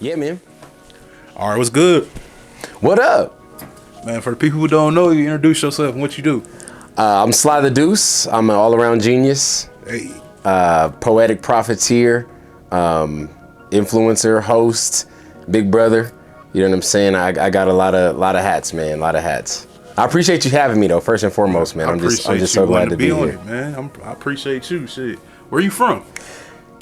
Yeah, man. All right, what's good? What up? Man, for the people who don't know you, introduce yourself and what you do. I'm Sly the Deuce. I'm an all-around genius. Hey. Poetic profiteer, influencer, host, big brother. You know what I'm saying? I got a lot of hats, man. A lot of hats. I appreciate you having me though. First and foremost, man. I'm just so glad to be on here, it, man. I appreciate you. Shit. Where you from?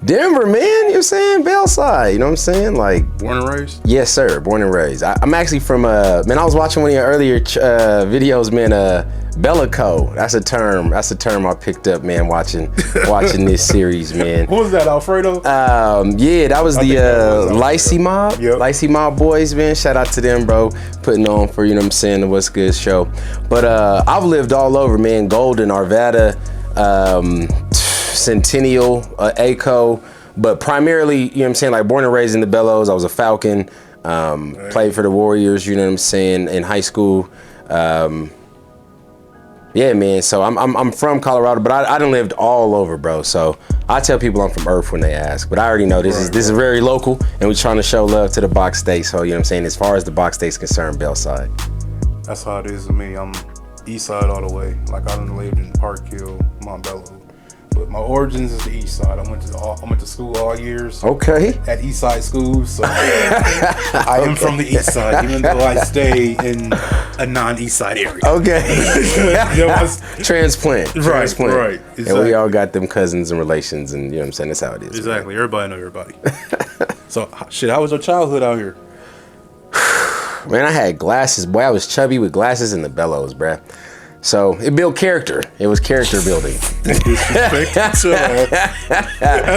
Denver, man. You know what I'm saying? Bellside. You know what I'm saying? Like Born and raised? Yes, sir. Born and raised. I'm actually from man. I was watching one of your earlier videos, man. Bellico. That's a term I picked up, man. Watching this series, man. What was that, Alfredo? Yeah, that was the Licey Mob. Yep. Licey Mob boys, man. Shout out to them, bro. Putting on for, you know what I'm saying, the What's Good show. But I've lived all over, man. Golden, Arvada, Centennial, ACO, but primarily, you know what I'm saying, like born and raised in the Bellows. I was a Falcon, played for the Warriors, you know what I'm saying, in high school. Yeah, man, so I'm from Colorado, but I done lived all over, bro. So I tell people I'm from Earth when they ask, but I already know this is very local, and we're trying to show love to the Box State. So, you know what I'm saying, as far as the Box State's concerned, Bellside. That's how it is with me. I'm east side all the way. Like I done lived in Park Hill, Montbello. But my origins is the east side. I went to school all years. Okay. At east side schools, so I am from the east side, even though I stay in a non-east side area. Okay. Transplant. Right. Exactly. And we all got them cousins and relations, and you know what I'm saying. That's how it is. Exactly. Man. Everybody know everybody. So shit, how was your childhood out here? Man, I had glasses. Boy, I was chubby with glasses in the Bellows, bruh. So it built character. It was character building. Disrespect. That's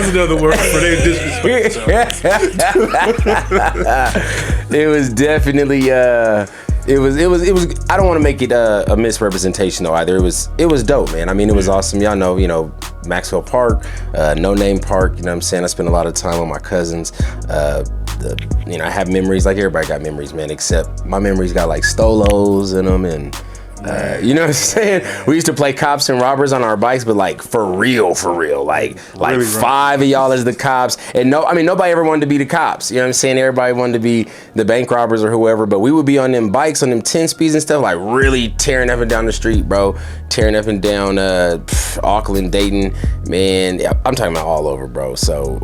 another word for their disrespect. It was definitely. It was. I don't want to make it a misrepresentation though either. It was dope, man. I mean, it was awesome. Y'all know, Maxwell Park, No Name Park. You know what I'm saying? I spent a lot of time with my cousins. I have memories. Like everybody got memories, man. Except my memories got like Stolos in them and. You know what I'm saying? We used to play cops and robbers on our bikes, but like for real, like really 5 of y'all as the cops. And nobody ever wanted to be the cops. You know what I'm saying? Everybody wanted to be the bank robbers or whoever, but we would be on them bikes, on them 10 speeds and stuff, like really tearing up and down the street, bro. Tearing up and down Auckland, Dayton, man. I'm talking about all over, bro. So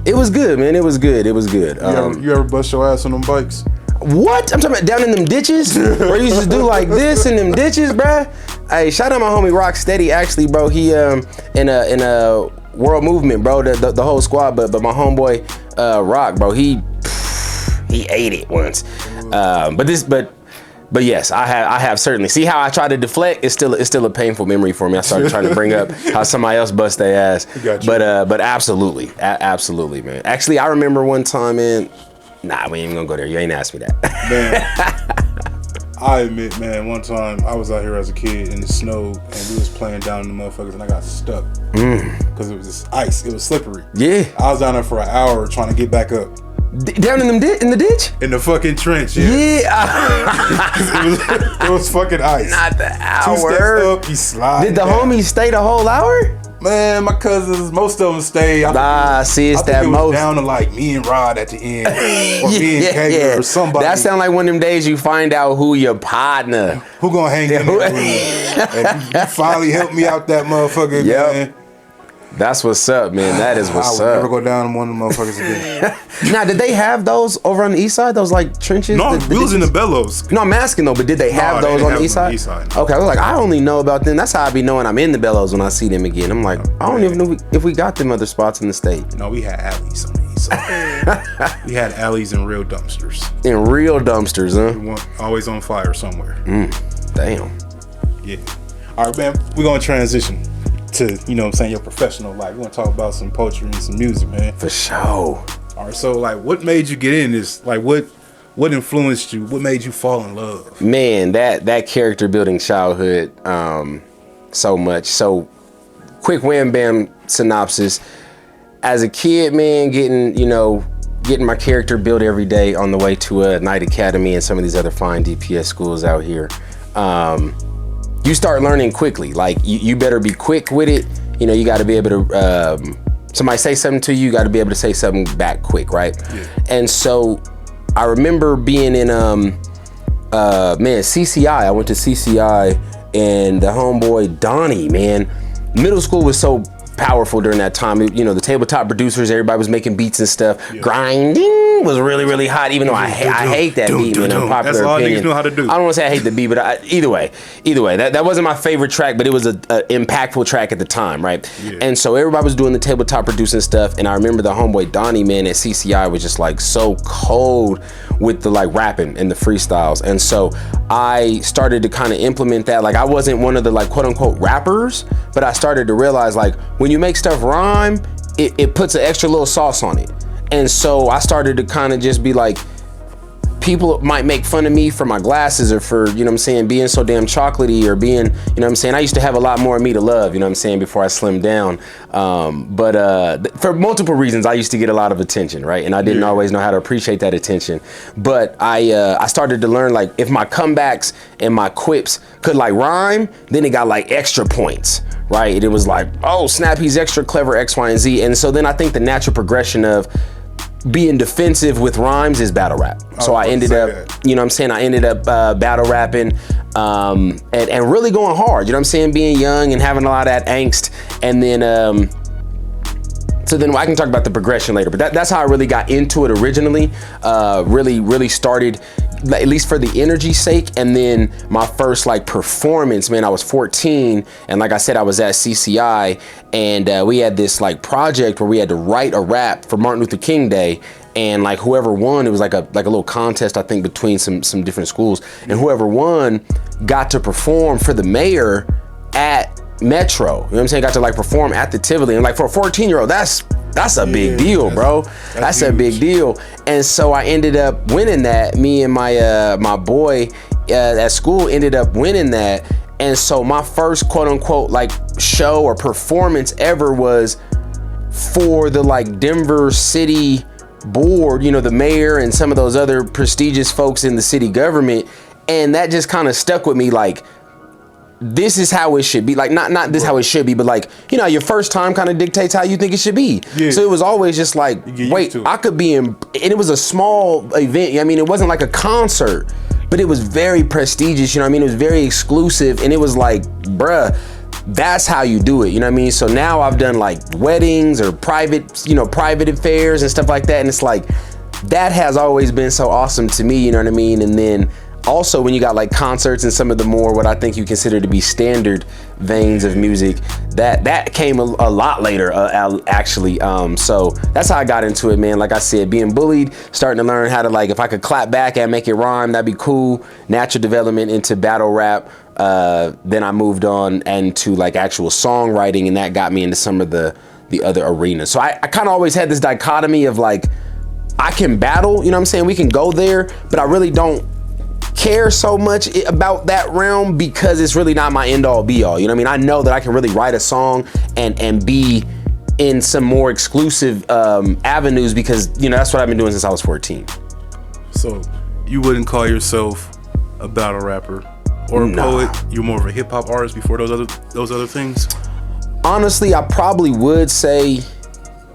it was good, man. It was good. You ever bust your ass on them bikes? What? I'm talking about down in them ditches where you used to do like this in them ditches, bruh. Hey, shout out my homie Rocksteady, actually, bro. He in a World Movement, bro. The whole squad, but my homeboy Rock, bro. He ate it once. But yes, I have certainly. See how I try to deflect? It's still a painful memory for me. I started trying to bring up how somebody else bust their ass. But absolutely, man. Actually, I remember one time, man. Nah, we ain't even gonna go there. You ain't asked me that. Man, I admit, man, one time I was out here as a kid and it snowed and we was playing down in the motherfuckers and I got stuck. Because it was just ice. It was slippery. Yeah. I was down there for an hour trying to get back up. Down in the ditch? In the fucking trench, it was fucking ice. Not the hour. 2 steps up, you slide. Did the homies stay the whole hour? Man, my cousins, most of them stayed. It's that most. Down to like me and Rod at the end, or me and Kegler or somebody. That sound like one of them days you find out who your partner. Who gonna hang in there? And you finally helped me out that motherfucker, man. That's what's up, man. That is what's up. I would never go down on one of them motherfuckers again. Now, did they have those over on the east side? Those like trenches? No, we was in the Bellows. No, I'm asking though, but did they have those on the east side? Okay, I was like, I only know about them. That's how I be knowing I'm in the Bellows when I see them again. I'm like, I don't even know if we got them other spots in the state. No, we had alleys on the east side. We had alleys and real dumpsters. In real dumpsters, huh? Always on fire somewhere. Damn. Yeah. All right, man, we're gonna transition to, you know what I'm saying, your professional life. We're gonna talk about some poetry and some music, man. For sure. All right, so like what made you get in this? Like what influenced you? What made you fall in love? Man, that character building childhood, so much. So quick wham bam synopsis. As a kid, man, getting my character built every day on the way to a Knight Academy and some of these other fine DPS schools out here. You start learning quickly. Like you better be quick with it. You know, you got to be able to somebody say something to you, you got to be able to say something back quick, right? Yeah. And so I remember being in CCI. I went to CCI, and the homeboy Donnie, man, middle school was so powerful during that time. You know, the tabletop producers, everybody was making beats and stuff. Yeah. Grinding was really, really hot, even though I hate that beat, man. Unpopular That's all opinion. niggas know how to do. I don't want to say I hate the beat, but either way, that wasn't my favorite track, but it was a impactful track at the time, right? Yeah. And so everybody was doing the tabletop producing stuff, and I remember the homeboy Donnie, man, at CCI was just like so cold with the like rapping and the freestyles. And so I started to kind of implement that. Like I wasn't one of the like quote unquote rappers, but I started to realize like when you make stuff rhyme, it puts an extra little sauce on it. And so I started to kind of just be like, people might make fun of me for my glasses or for, you know what I'm saying, being so damn chocolatey or being, you know what I'm saying, I used to have a lot more of me to love, you know what I'm saying, before I slimmed down. But for multiple reasons, I used to get a lot of attention, right? And I didn't always know how to appreciate that attention. But I started to learn, like, if my comebacks and my quips could like rhyme, then it got like extra points, right? And it was like, oh snap, he's extra clever, X, Y, and Z. And so then I think the natural progression of being defensive with rhymes is battle rap. So I ended up, you know what I'm saying, I ended up battle rapping and really going hard, you know what I'm saying, being young and having a lot of that angst. And then, so then I can talk about the progression later, but that's how I really got into it originally. Really started, at least for the energy's sake. And then my first like performance, man, I was 14. And like I said, I was at CCI, and we had this like project where we had to write a rap for Martin Luther King Day. And like whoever won, it was like a little contest, I think, between some different schools. And whoever won got to perform for the mayor at Metro. You know what I'm saying? Got to like perform at the Tivoli. And like for a 14-year-old, that's a big deal, bro. That's a big deal. And so I ended up winning that. Me and my boy at school ended up winning that. And so my first quote unquote like show or performance ever was for the like Denver city board, you know, the mayor and some of those other prestigious folks in the city government. And that just kind of stuck with me, like, this is how it should be. Like, not this how it should be, but like, you know, your first time kind of dictates how you think it should be. Yeah. So it was always just like, wait, I could be in, and it was a small event. I mean, it wasn't like a concert, but it was very prestigious, you know what I mean? It was very exclusive, and it was like, bruh, that's how you do it, you know what I mean? So now I've done like weddings or private, you know, private affairs and stuff like that, and it's like, that has always been so awesome to me, you know what I mean? And then also when you got like concerts and some of the more what I think you consider to be standard veins of music, that came a lot later actually. So that's how I got into it, man. Like I said, being bullied, starting to learn how to, like, if I could clap back and make it rhyme, that'd be cool. Natural development into battle rap. Then I moved on into like actual songwriting, and that got me into some of the other arenas. So I kind of always had this dichotomy of like, I can battle, you know what I'm saying? We can go there, but I really don't care so much about that realm because it's really not my end all be all. You know what I mean? I know that I can really write a song and be in some more exclusive avenues because, you know, that's what I've been doing since I was 14. So you wouldn't call yourself a battle rapper or a poet? You're more of a hip hop artist before those other things? Honestly, I probably would say,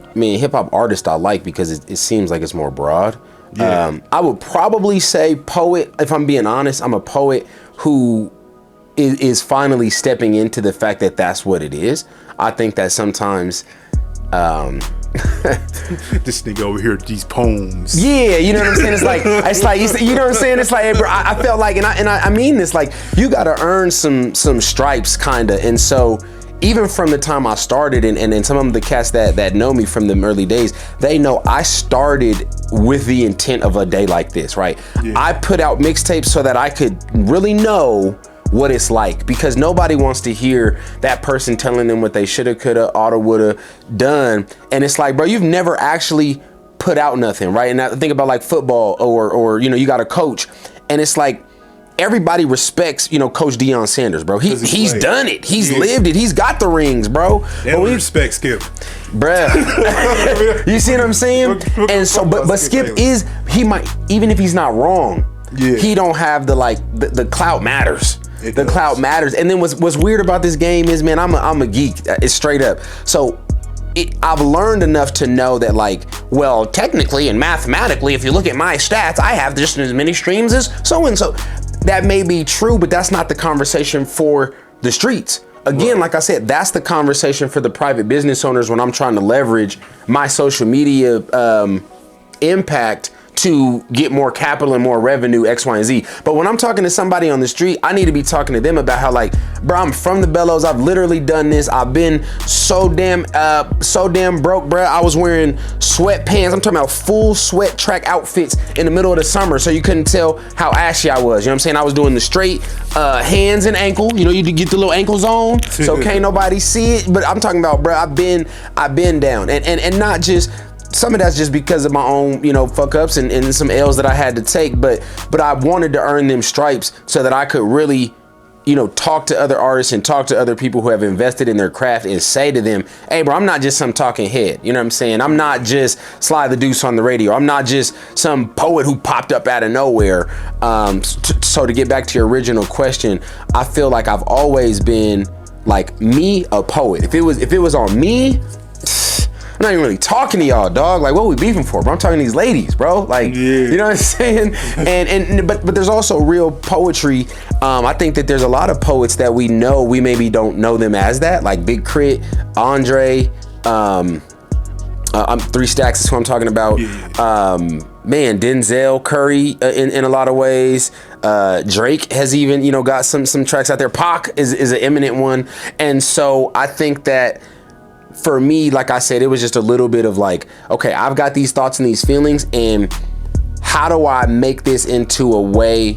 I mean, hip hop artist I like because it seems like it's more broad. Yeah. I would probably say poet. If I'm being honest, I'm a poet who is finally stepping into the fact that that's what it is. I think that sometimes this nigga over here, these poems. Yeah, you know what I'm saying? It's like you know what I'm saying? It's like, hey, bro, I felt like, and I mean this, like, you got to earn some stripes, kinda. And so even from the time I started, and some of the cats that know me from the early days, they know I started with the intent of a day like this, right? Yeah. I put out mixtapes so that I could really know what it's like, because nobody wants to hear that person telling them what they shoulda, coulda, oughta, woulda done. And it's like, bro, you've never actually put out nothing, right? And I think about like football or you know, you got a coach, and it's like, everybody respects, you know, Coach Deion Sanders, bro. He's done it. He's lived it. He's got the rings, bro. They don't respect Skip, bruh. You see what I'm saying? And so, but Skip is, he might, even if he's not wrong, he don't have the clout matters. The clout matters. And then what's weird about this game is, man, I'm a geek. It's straight up. So I've learned enough to know that, like, well, technically and mathematically, if you look at my stats, I have just as many streams as so and so. That may be true, but that's not the conversation for the streets. Again, like I said, that's the conversation for the private business owners when I'm trying to leverage my social media impact to get more capital and more revenue, X, Y, and Z. But when I'm talking to somebody on the street, I need to be talking to them about how, like, bro, I'm from the Bellows. I've literally done this. I've been so damn broke, bro. I was wearing sweatpants. I'm talking about full sweat track outfits in the middle of the summer, so you couldn't tell how ashy I was. You know what I'm saying? I was doing the straight hands and ankle. You know, you get the little ankles on, so can't nobody see it. But I'm talking about, bro, I've been down, and not just. Some of that's just because of my own, you know, fuck ups and some L's that I had to take, but I wanted to earn them stripes so that I could really, you know, talk to other artists and talk to other people who have invested in their craft and say to them, hey, bro, I'm not just some talking head. You know what I'm saying? I'm not just Sly the Deuce on the radio. I'm not just some poet who popped up out of nowhere. So to get back to your original question, I feel like I've always been, like, me, a poet. If it was on me, I'm not even really talking to y'all, dog. Like, what we beefing for, bro? I'm talking to these ladies, bro. Like, you know what I'm saying? But there's also real poetry. I think that there's a lot of poets that we know, we maybe don't know them as that, like Big Crit, Andre, I'm 3 Stacks is who I'm talking about. Man, Denzel Curry in a lot of ways. Drake has even, you know, got some tracks out there. Pac is an eminent one. And so I think that for me, like I said, it was just a little bit of like, okay, I've got these thoughts and these feelings, and how do I make this into a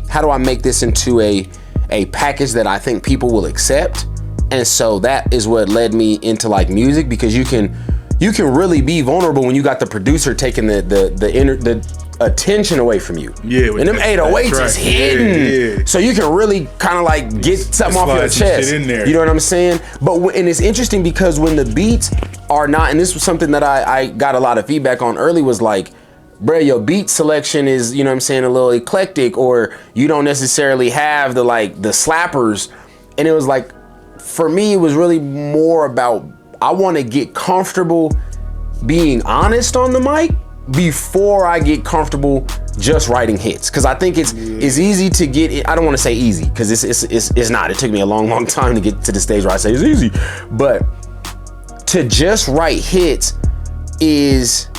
package that I think people will accept? And so that is what led me into, like, music, because you can really be vulnerable when you got the producer taking the attention away from you. Yeah, and them 808s is hidden. Yeah. So you can really kind of like get something off your chest. In there. You know what I'm saying? And it's interesting because when the beats are not, and this was something that I got a lot of feedback on early, was like, bro, your beat selection is, you know what I'm saying, a little eclectic, or you don't necessarily have the slappers. And it was like, for me, it was really more about, I want to get comfortable being honest on the mic before I get comfortable just writing hits. Because I think it's easy to get it. I don't want to say easy, because it's not. It took me a long time to get to the stage where I say it's easy. But to just write hits is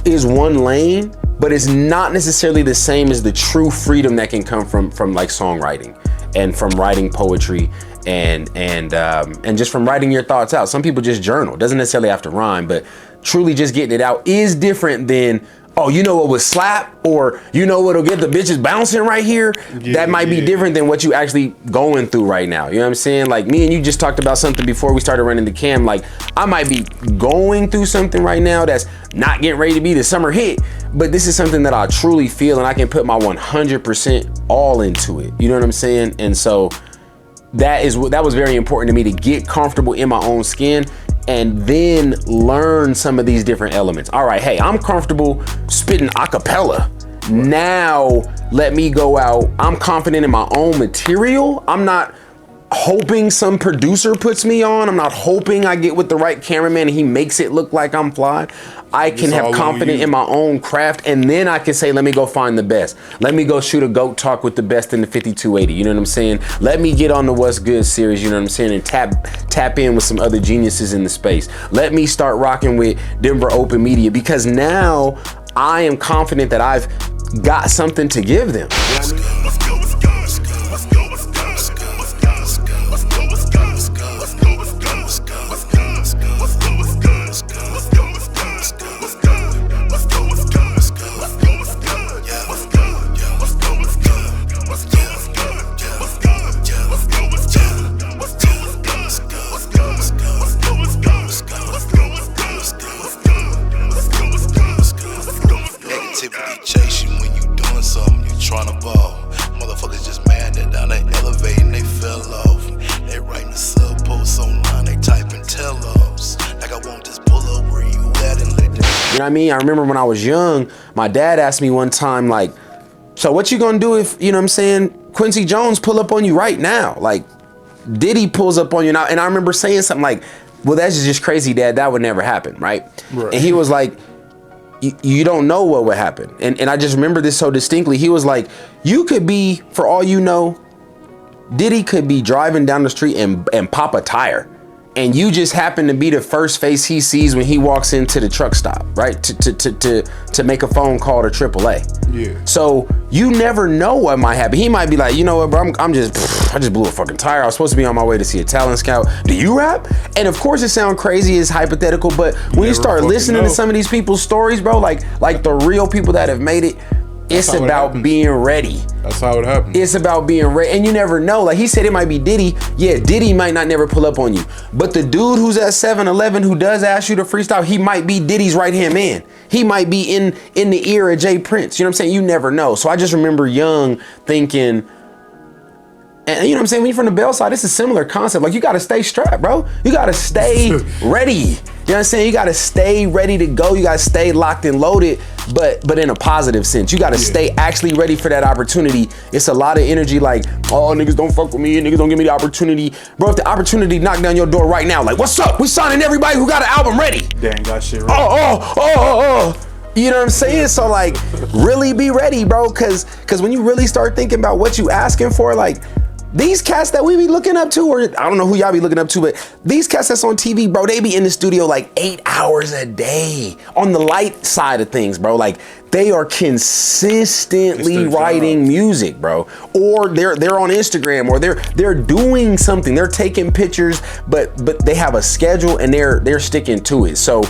one lane, but it's not necessarily the same as the true freedom that can come from like songwriting and from writing poetry and just from writing your thoughts out. Some people just journal. It doesn't necessarily have to rhyme, but truly just getting it out is different than, oh, you know what would slap, or you know what'll get the bitches bouncing right here. That might be different than what you actually going through right now. You know what I'm saying? Like, me and you just talked about something before we started running the cam. Like, I might be going through something right now that's not getting ready to be the summer hit, but this is something that I truly feel, and I can put my 100% all into it. You know what I'm saying? And so that was very important to me, to get comfortable in my own skin and then learn some of these different elements. All right, hey, I'm comfortable spitting a cappella. Now let me go out. I'm confident in my own material. I'm not hoping some producer puts me on. I'm not hoping I get with the right cameraman and he makes it look like I'm fly. I can have confidence in my own craft, and then I can say, let me go find the best. Let me go shoot a GOAT talk with the best in the 5280. You know what I'm saying? Let me get on the What's Good series, you know what I'm saying, and tap in with some other geniuses in the space. Let me start rocking with Denver Open Media, because now I am confident that I've got something to give them. You know what I mean? You know what I mean? I remember when I was young, my dad asked me one time, like, so what you gonna do if, you know what I'm saying, Quincy Jones pull up on you right now? Like, Diddy pulls up on you now. And I remember saying something like, well, that's just crazy, Dad. That would never happen, right? Right. And he was like, you don't know what would happen. And I just remember this so distinctly. He was like, you could be, for all you know, Diddy could be driving down the street and pop a tire. And you just happen to be the first face he sees when he walks into the truck stop, right? To make a phone call to AAA. Yeah. So you never know what might happen. He might be like, you know what, bro, I just blew a fucking tire. I was supposed to be on my way to see a talent scout. Do you rap? And of course it sounds crazy, it's hypothetical, but when you start listening to some of these people's stories, bro, like the real people that have made it, it's about being ready. That's how it happens. It's about being ready. And you never know. Like he said, it might be Diddy. Yeah, Diddy might not never pull up on you. But the dude who's at 7-Eleven who does ask you to freestyle, he might be Diddy's right-hand man. He might be in the ear of Jay Prince. You know what I'm saying? You never know. So I just remember young thinking, and you know what I'm saying? When you're from the Bell side, it's a similar concept. Like you gotta stay strapped, bro. You gotta stay ready. You know what I'm saying? You gotta stay ready to go. You gotta stay locked and loaded, but in a positive sense. You gotta stay actually ready for that opportunity. It's a lot of energy like, oh, niggas don't fuck with me, niggas don't give me the opportunity. Bro, if the opportunity knocked down your door right now, like, what's up? We signing everybody who got an album ready. They ain't got shit ready. Oh. You know what I'm saying? So like, really be ready, bro, cause when you really start thinking about what you asking for, like, these cats that we be looking up to, or I don't know who y'all be looking up to, but these cats that's on TV, bro, they be in the studio like 8 hours a day on the light side of things, bro. Like they are consistently writing music, bro. Or they're on Instagram, or they're doing something. They're taking pictures, but they have a schedule and they're sticking to it. So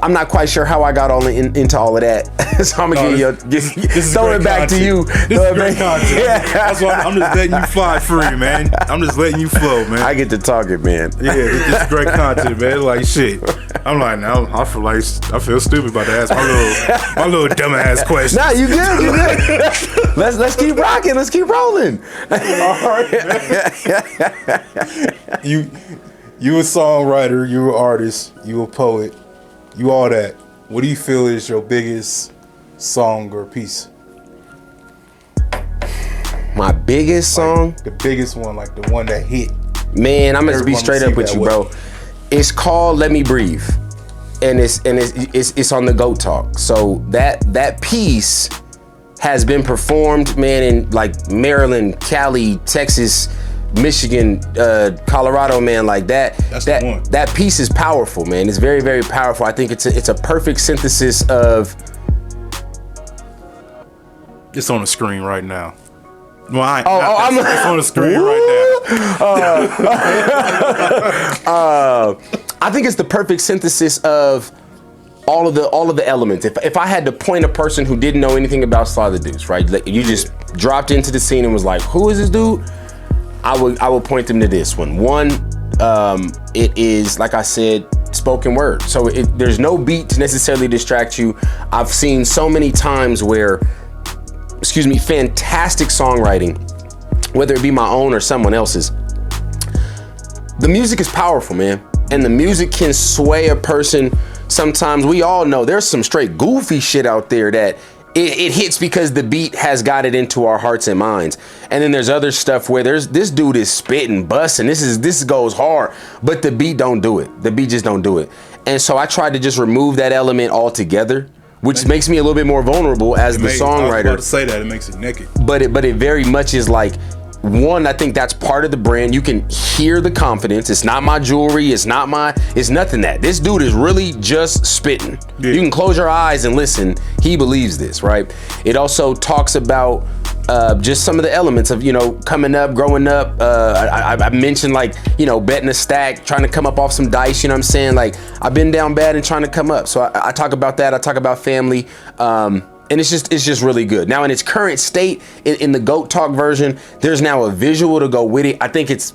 I'm not quite sure how I got into all of that. So I'm gonna throw it back to you. This is great content. Yeah. That's why I'm just letting you fly free, man. I'm just letting you flow, man. I get to talking, man. Yeah, this is great content, man. Like shit. I'm like, now I feel stupid about to ask my little dumbass question. Nah, you good. Let's keep rocking. Let's keep rolling. All right, man. You a songwriter, you an artist, you a poet. You all that. What do you feel is your biggest song or piece? My biggest song? The biggest one, like the one that hit. Man, I'm gonna be straight up with you, bro. It's called "Let Me Breathe," and it's on the Goat Talk. So that piece has been performed, man, in like Maryland, Cali, Texas, Michigan, Colorado, man, like that. That's the one. That piece is powerful, man. It's very, very powerful. I think it's a perfect synthesis of. It's on the screen right now. Well, it's on the screen right now. I think it's the perfect synthesis of all of the elements. If I had to point a person who didn't know anything about Sly the Deuce, right? Like you just dropped into the scene and was like, who is this dude? I would point them to this one. One, it is, like I said, spoken word. So there's no beat to necessarily distract you. I've seen so many times where, fantastic songwriting, whether it be my own or someone else's, the music is powerful, man. And the music can sway a person. Sometimes we all know there's some straight goofy shit out there that it hits because the beat has got it into our hearts and minds. And then there's other stuff where this dude is spitting, busting. This goes hard, but the beat don't do it. The beat just don't do it. And so I tried to just remove that element altogether, which makes me a little bit more vulnerable as the songwriter. I was about to say that, it makes it naked. But it very much is like, one, I think that's part of the brand. You can hear the confidence. It's not my jewelry. It's nothing that. This dude is really just spitting. Yeah. You can close your eyes and listen. He believes this, right? It also talks about just some of the elements of, coming up, growing up. I mentioned like, betting a stack, trying to come up off some dice, you know what I'm saying? Like I've been down bad and trying to come up. So I talk about that. I talk about family. And it's just really good. Now in its current state, in the Goat Talk version, there's now a visual to go with it. I think it's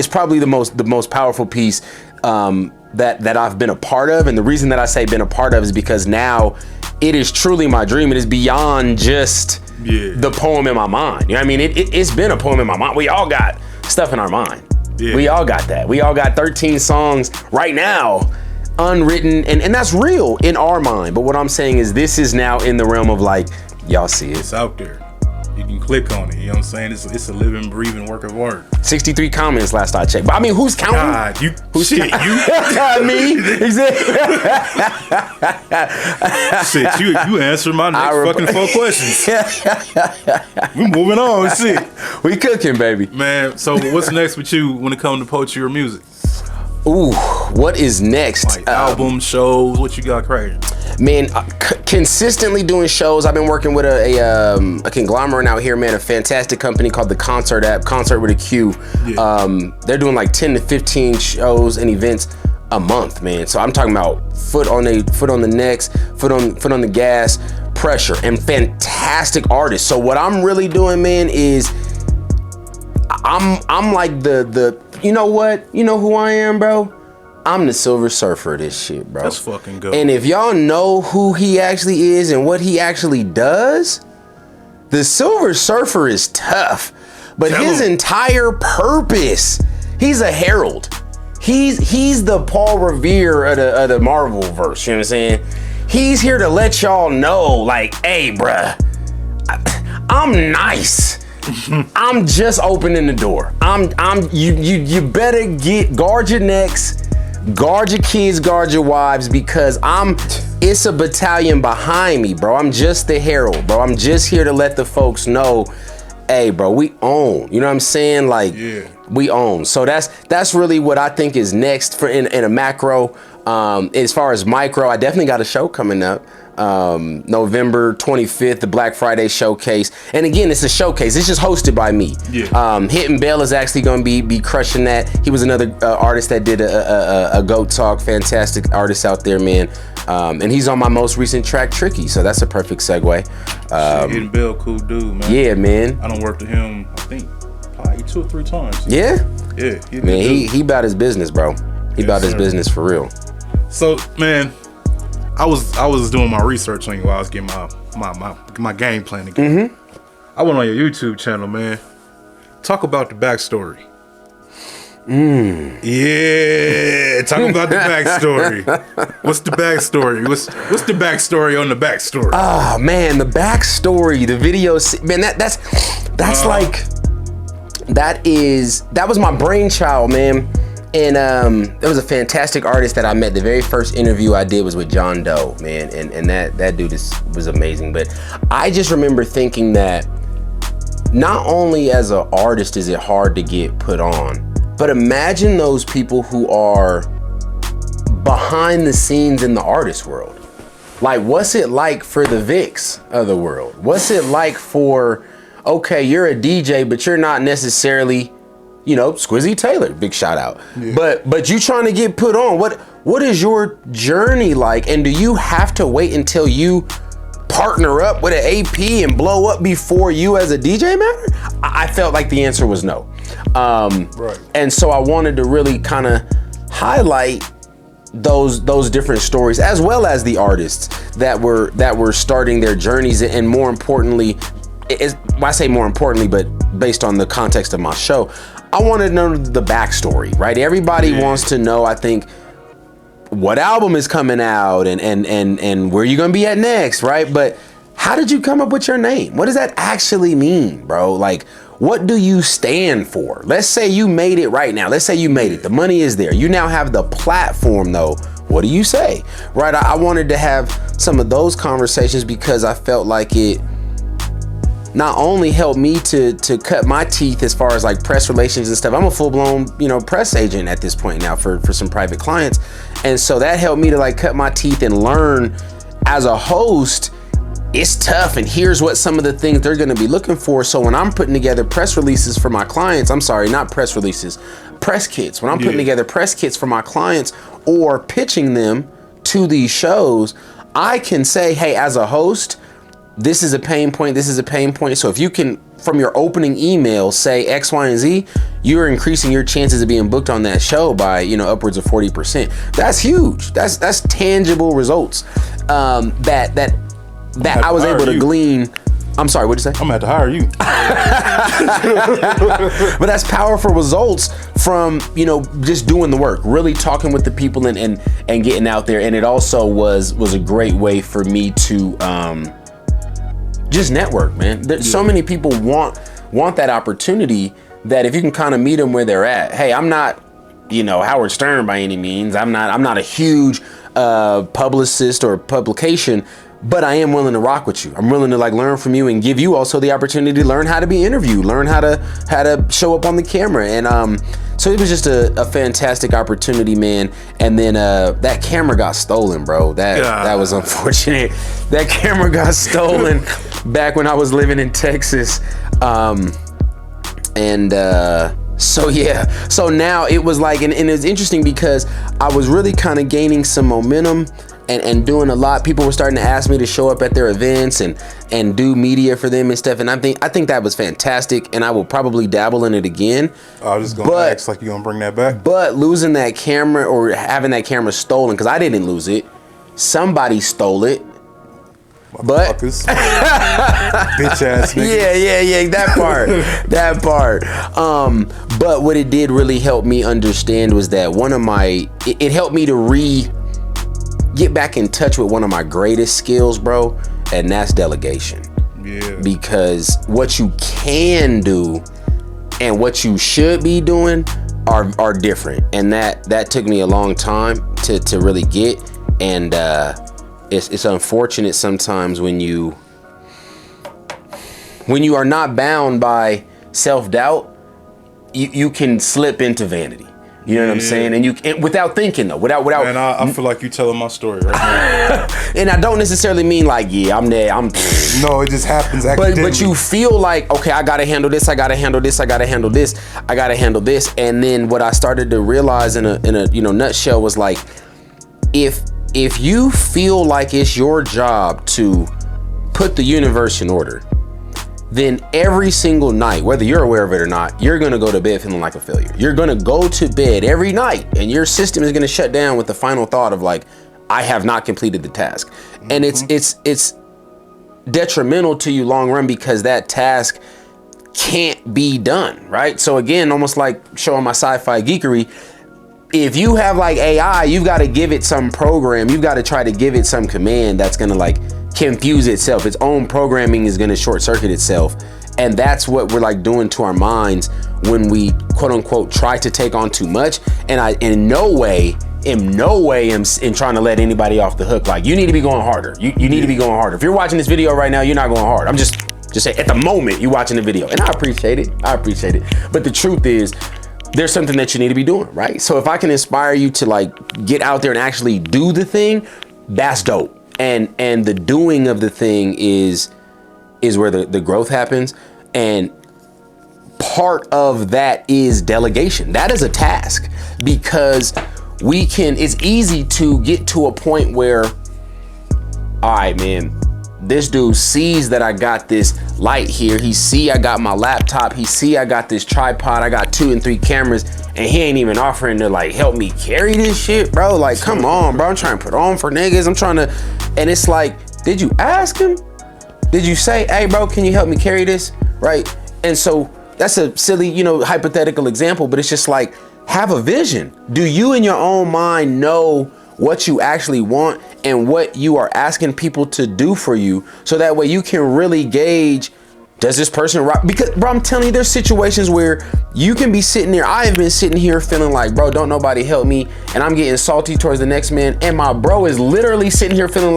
probably the most powerful piece that I've been a part of. And the reason that I say been a part of is because now it is truly my dream. It is beyond just the poem in my mind. You know what I mean? It's been a poem in my mind. We all got stuff in our mind. Yeah. We all got that. We all got 13 songs right now unwritten, and that's real in our mind. But what I'm saying is this is now in the realm of like, y'all see it. It's out there. you can click on it. You know what I'm saying? It's a living, breathing work of art. 63 comments last I checked. But I mean, who's counting? God, Who's shit, me? Shit, you answered my next fucking 4 questions. We moving on, shit. We cooking, baby. Man, so what's next with you when it comes to poetry or music? Ooh, what is next? Like album, shows, what you got cracking? Man, consistently doing shows. I've been working with a conglomerate out here, man, a fantastic company called the Concert app, Concert with a Q. Yeah. They're doing like 10 to 15 shows and events a month, man. So I'm talking about foot on the necks, foot on the gas, pressure, and fantastic artists. So what I'm really doing, man, is I'm like the you know what? You know who I am, bro? I'm the Silver Surfer of this shit, bro. That's fucking good. And if y'all know who he actually is and what he actually does, the Silver Surfer is tough. But his entire purpose, he's a herald. He's the Paul Revere of the Marvel verse, you know what I'm saying? He's here to let y'all know, like, hey, bruh, I'm nice. I'm just opening the door. You better guard your necks, guard your kids, guard your wives, because it's a battalion behind me, bro. I'm just the herald, bro. I'm just here to let the folks know, hey, bro, we own. You know what I'm saying? Like, yeah. We own. So that's really what I think is next for in a macro. As far as micro, I definitely got a show coming up. November 25th, the Black Friday showcase. And again, it's a showcase. It's just hosted by me. Yeah. Hitting Bell is actually going to be crushing that. He was another artist that did a Goat Talk. Fantastic artist out there, man. And he's on my most recent track, Tricky. So that's a perfect segue. Hitting Bell, cool dude, man. Yeah, man. I done worked with him, I think, probably 2 or 3 times. Yeah? Yeah. Man, he about his business, bro. He about his business for real. So, man, I was doing my research on you while I was getting my game plan together. I went on your YouTube channel, man. Talk about the backstory. Yeah, talk about the backstory. What's the backstory? What's the backstory on the backstory? Oh man, the backstory, the videos, man. That's like that was my brainchild, man. And there was a fantastic artist that I met. The very first interview I did was with John Doe, man, and that dude was amazing. But I just remember thinking that not only as an artist is it hard to get put on, but imagine those people who are behind the scenes in the artist world. Like, what's it like for the Vics of the world? What's it like for, okay, you're a DJ, but you're not necessarily, you know, Squizzy Taylor, big shout out. Yeah. But you trying to get put on. What is your journey like? And do you have to wait until you partner up with an AP and blow up before you as a DJ matter? I felt like the answer was no. Right. And so I wanted to really kind of highlight those different stories, as well as the artists that were starting their journeys, and more importantly, I say more importantly, but based on the context of my show, I wanted to know the backstory, right? Everybody wants to know, I think, what album is coming out and where you gonna be at next, right? But how did you come up with your name? What does that actually mean, bro? Like, what do you stand for? Let's say you made it right now. Let's say you made it. The money is there. You now have the platform, though. What do you say, right? I wanted to have some of those conversations because I felt like it not only helped me to cut my teeth as far as like press relations and stuff. I'm a full-blown, press agent at this point now for some private clients. And so that helped me to like cut my teeth and learn as a host, it's tough. And here's what some of the things they're going to be looking for. So when I'm putting together press releases for my clients, I'm sorry, not press releases, press kits. When I'm putting together press kits for my clients or pitching them to these shows, I can say, hey, as a host, this is a pain point, this is a pain point. So if you can, from your opening email, say X, Y, and Z, you're increasing your chances of being booked on that show by, upwards of 40%. That's huge. That's tangible results that I was able to glean. I'm sorry, what'd you say? I'm gonna have to hire you. But that's powerful results from, just doing the work, really talking with the people and getting out there. And it also was a great way for me to just network, man. There's so many people want that opportunity that if you can kind of meet them where they're at. Hey, I'm not, Howard Stern by any means. I'm not a huge publicist or publication, but I am willing to rock with you. I'm willing to learn from you and give you also the opportunity to learn how to be interviewed, learn how to show up on the camera. And so it was just a fantastic opportunity, man. And then that camera got stolen, bro. That was unfortunate. That camera got stolen back when I was living in Texas. So now it was and it's interesting because I was really kind of gaining some momentum and doing a lot. People were starting to ask me to show up at their events and do media for them and stuff. And I think that was fantastic, and I will probably dabble in it again. I was just going to ask, you gonna bring that back? But losing that camera or having that camera stolen, because I didn't lose it, somebody stole it. But bitch ass niggas. Yeah, that part. But what it did really help me understand was that it helped me to get back in touch with one of my greatest skills, bro, and that's delegation. Yeah. Because what you can do and what you should be doing are different, and that took me a long time to really get. And it's unfortunate sometimes when you are not bound by self-doubt, you can slip into vanity. You know what I'm saying? And without thinking though, without. Man, I feel like you telling my story right now. And I don't necessarily mean I'm there. No, it just happens accidentally. But you feel like, okay, I gotta handle this. I gotta handle this. I gotta handle this. I gotta handle this. And then what I started to realize in a nutshell was if you feel like it's your job to put the universe in order, then every single night, whether you're aware of it or not, you're gonna go to bed feeling like a failure. You're gonna go to bed every night and your system is gonna shut down with the final thought of I have not completed the task. Mm-hmm. And it's detrimental to you long run because that task can't be done, right? So again, almost like showing my sci-fi geekery, if you have AI, you've got to give it some program. You've got to try to give it some command that's going to confuse itself. Its own programming is going to short circuit itself. And that's what we're doing to our minds when we quote unquote try to take on too much. And I in no way am trying to let anybody off the hook. You need to be going harder. You need to be going harder. If you're watching this video right now, you're not going hard. I'm just saying at the moment you're watching the video, and I appreciate it. But the truth is, there's something that you need to be doing, right? So if I can inspire you to get out there and actually do the thing, that's dope. And the doing of the thing is where the growth happens. And part of that is delegation. That is a task, because it's easy to get to a point where, all right, man, this dude sees that I got this light here. He see I got my laptop. He see I got this tripod. I got 2 and 3 cameras, and he ain't even offering to help me carry this shit, bro. Come on, bro. I'm trying to put on for niggas. I'm trying to, and it's did you ask him? Did you say, hey, bro, can you help me carry this? Right? And so that's a silly, hypothetical example, but it's just have a vision. Do you in your own mind know what you actually want and what you are asking people to do for you, so that way you can really gauge, does this person rock? Because, bro, I'm telling you, there's situations where you can be sitting there. I have been sitting here feeling bro, don't nobody help me, and I'm getting salty towards the next man, and my bro is literally sitting here feeling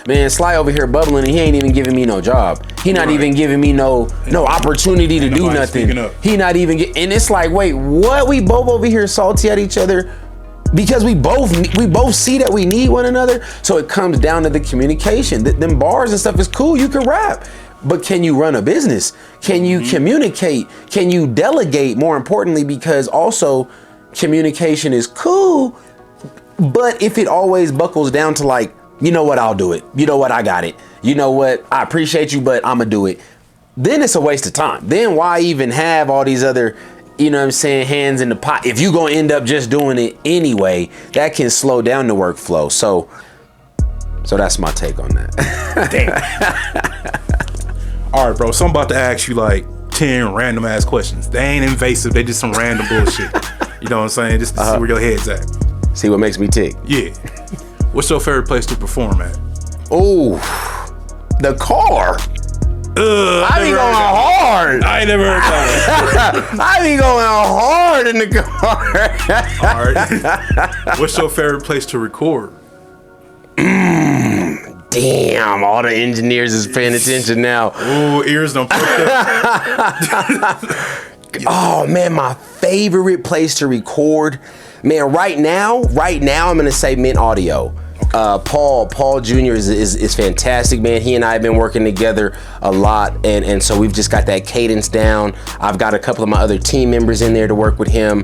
man, Sly over here bubbling, and he ain't even giving me no job. He not even giving me no opportunity to do nothing. He not even and it's wait, what? We both over here salty at each other because we both see that we need one another. So it comes down to the communication. Them bars and stuff is cool. You can rap, but can you run a business? Can you communicate? Can you delegate? More importantly, because also communication is cool, but if it always buckles down to you know what, I'll do it. You know what, I got it. You know what, I appreciate you, but I'ma do it. Then it's a waste of time. Then why even have all these other, hands in the pot? If you gonna end up just doing it anyway, that can slow down the workflow. So that's my take on that. Damn. All right, bro. So I'm about to ask you 10 random ass questions. They ain't invasive. They just some random bullshit. You know what I'm saying? Just to see where your head's at. See what makes me tick. Yeah. What's your favorite place to perform at? Oh, the car. I be going hard. I ain't never heard that I be going hard in the car. one. All right. What's your favorite place to record? Damn, all the engineers is paying attention now. Ooh, ears don't perk up. Oh man, my favorite place to record, man. Right now, I'm gonna say Mint Audio. Paul Jr. is fantastic, man. He and I have been working together a lot, and so we've just got that cadence down. I've got a couple of my other team members in there to work with him.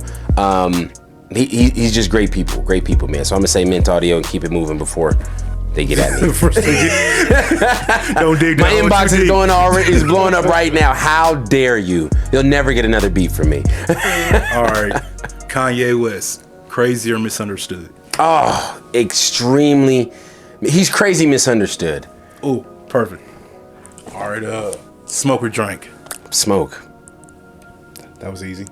He's just great people, man. So I'm gonna say Mint Audio and keep it moving before they get at me. Don't dig down. My inbox is is blowing up right now. How dare you? You'll never get another beat from me. All right, Kanye West, crazy or misunderstood? Oh, extremely. He's crazy misunderstood. Oh, perfect. All right, smoke or drink? Smoke. That was easy.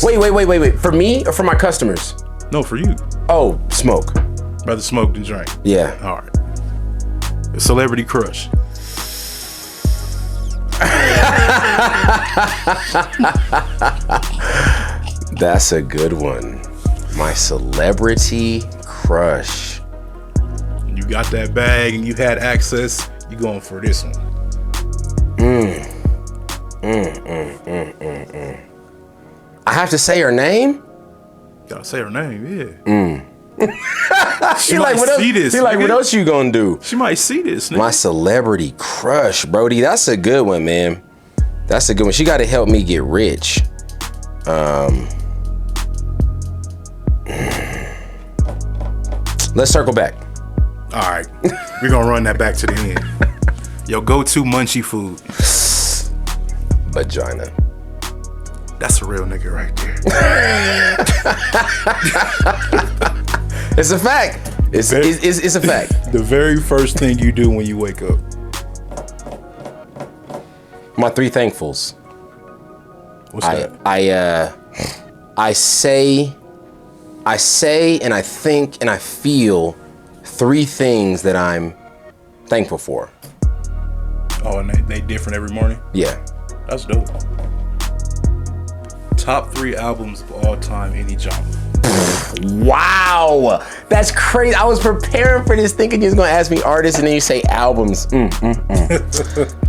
Wait. For me or for my customers? No, for you. Oh, smoke. Rather smoke than drink. Yeah. All right. A celebrity crush. That's a good one. My celebrity crush. You got that bag and you had access, you going for this one. I have to say her name? Gotta say her name, yeah. She like, what else? See this, he like, what else you gonna do? She might see this, nigga. My celebrity crush, Brody. That's a good one, man. That's a good one. She got to help me get rich. Let's circle back. All right, we're gonna run that back to the end. Your go-to munchie food. Vagina. That's a real nigga right there. It's a fact. It's a fact. The very first thing you do when you wake up. My three thankfuls. What's that? I say and I think and I feel three things that I'm thankful for. Oh, and they different every morning? Yeah. That's dope. Top 3 albums of all time, any genre. Wow, that's crazy. I was preparing for this thinking you was gonna ask me artists and then you say albums.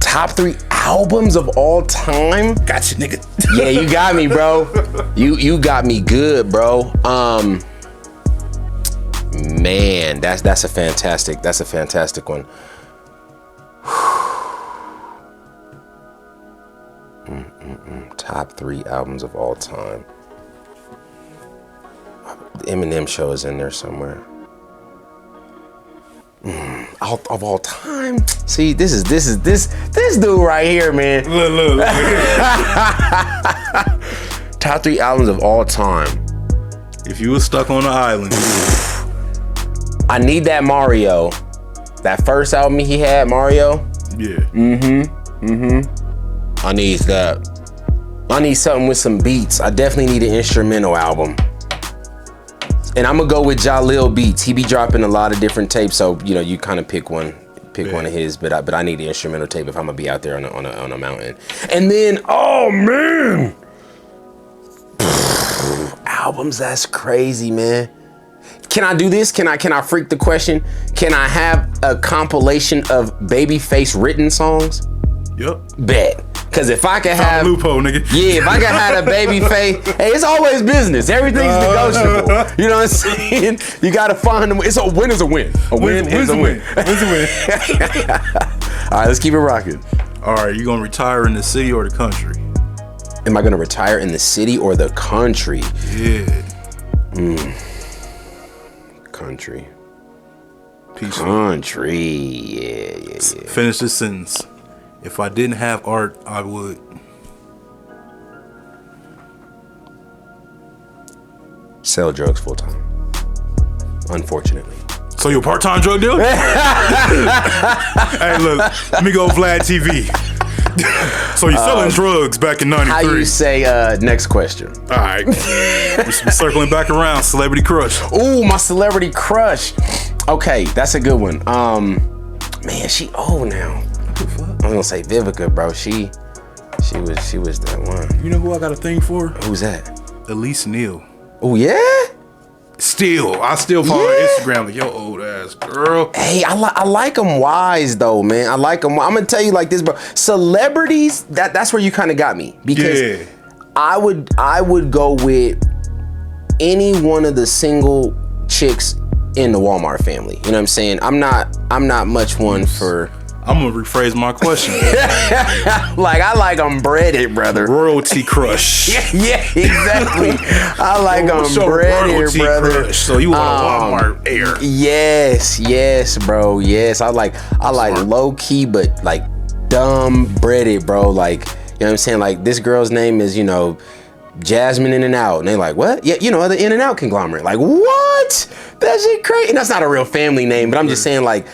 Top 3 albums of all time? Gotcha, nigga. Yeah, you got me, bro. You got me good, bro. Man, that's a fantastic one. Top 3 albums of all time. The Eminem show is in there somewhere. Of all time. See, this dude right here, man. Look. Top 3 albums of all time. If you was stuck on an island. I need that Mario. That first album he had, Mario. Yeah. I need that. I need something with some beats. I definitely need an instrumental album. And I'm gonna go with Jalil Beats. He be dropping a lot of different tapes, so you kind of pick one of his. But I need the instrumental tape if I'm gonna be out there on a mountain. And then, oh man, albums. That's crazy, man. Can I do this? Can I freak the question? Can I have a compilation of Babyface written songs? Yep. Bet. Cause if I can have loophole, nigga. Yeah, if I can have a Babyface, hey, it's always business. Everything's negotiable. You know what I'm saying? You gotta find them. It's a win is a win. A win is a win. Wins a win. All right, let's keep it rocking. All right, you gonna retire in the city or the country? Am I gonna retire in the city or the country? Yeah. Country. Peace. Country. Yeah. Finish this sentence. If I didn't have art, I would. Sell drugs full time. Unfortunately. So you a part-time drug dealer? Hey, look, let me go Vlad TV. So you selling drugs back in '93? How you say next question? All right. We're circling back around. Celebrity crush. Ooh, my celebrity crush. Okay, that's a good one. Man, she old now. What the fuck? gonna say Vivica, bro. She was that one. You know who I got a thing for? Who's that? Elise Neal. Oh yeah. I still follow her Instagram like, yo, old ass girl. Hey, I like them wise though, man. I like them. I'm gonna tell you like this, bro. Celebrities, that's where you kind of got me, because I would go with any one of the single chicks in the Walmart family. You know what I'm saying? I'm not much one for. I'm gonna rephrase my question. Like I like them breaded, brother. Royalty crush. Yeah, exactly. I like them breaded, brother. Crush. So you want a Walmart heir? Yes, bro. Yes, I like low key, but like dumb breaded, bro. Like, you know what I'm saying? Like this girl's name is, you know, Jasmine In and Out, and they like, what? Yeah, you know, the In and Out conglomerate. Like, what? That shit crazy. And that's not a real family name, but I'm just saying like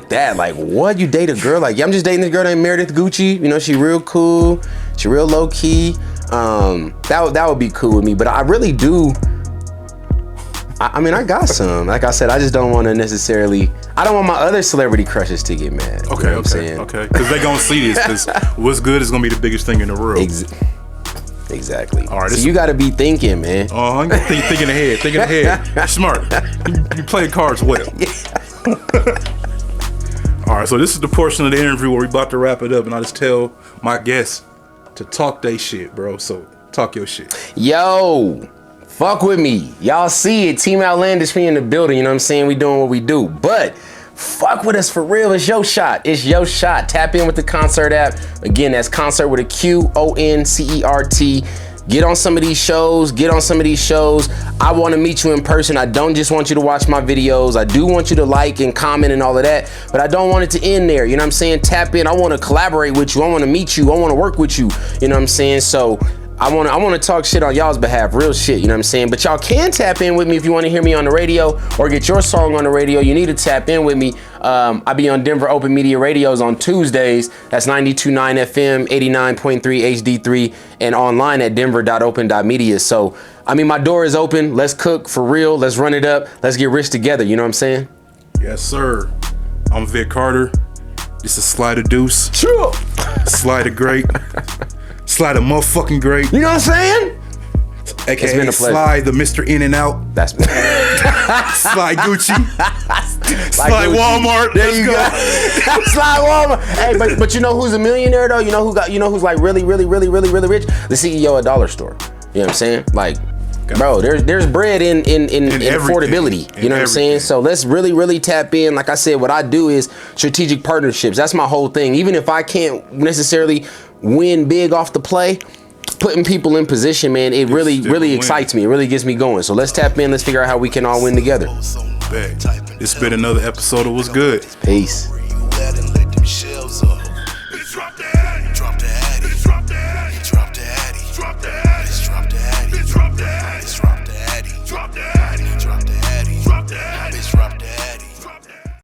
that. Like, what? You date a girl? Like, yeah, I'm just dating this girl named Meredith Gucci. You know, she real cool. She real low key. That would be cool with me. But I really do. I mean, I got some. Like I said, I just don't want to necessarily. I don't want my other celebrity crushes to get mad. Okay, you know what I'm saying? Okay. Because they gonna see this. Because what's good is gonna be the biggest thing in the world. Exactly. All right, so you got to be thinking, man. Thinking ahead. You're smart. You play cards well. All right, so this is the portion of the interview where we about to wrap it up, and I just tell my guests to talk they shit, bro. So talk your shit. Yo, fuck with me. Y'all see it. Team Outlandish me in the building. You know what I'm saying? We doing what we do. But fuck with us for real. It's your shot. It's your shot. Tap in with the Concert app. Again, that's Concert with a QONCERT. Get on some of these shows. I want to meet you in person. I don't just want you to watch my videos. I do want you to like and comment and all of that, but I don't want it to end there. You know what I'm saying? Tap in. I want to collaborate with you. I want to meet you. I want to work with you. You know what I'm saying? So I want to talk shit on y'all's behalf, real shit, you know what I'm saying? But y'all can tap in with me if you want to hear me on the radio or get your song on the radio. You need to tap in with me. I be on Denver Open Media Radios on Tuesdays. That's 92.9 FM, 89.3 HD3, and online at denver.open.media. So, I mean, my door is open. Let's cook for real. Let's run it up. Let's get rich together. You know what I'm saying? Yes, sir. I'm Vic Carter. This is Slider Deuce. Sure. Slider Great. Slide a motherfucking great. You know what I'm saying? AKA it's been a pleasure. Slide the Mr. In and Out. That's Slide Gucci. Slide Gucci. Walmart. There you go. Slide Walmart. Hey, but you know who's a millionaire though? You know who's like really rich? The CEO of Dollar Store. You know what I'm saying? Like, bro, there's bread in affordability. You know what I'm saying? So let's really tap in. Like I said, what I do is strategic partnerships. That's my whole thing. Even if I can't necessarily win big off the play, putting people in position, man, it really excites me. It really gets me going. So let's tap in. Let's figure out how we can all win together. It's been another episode of What's Good. Peace.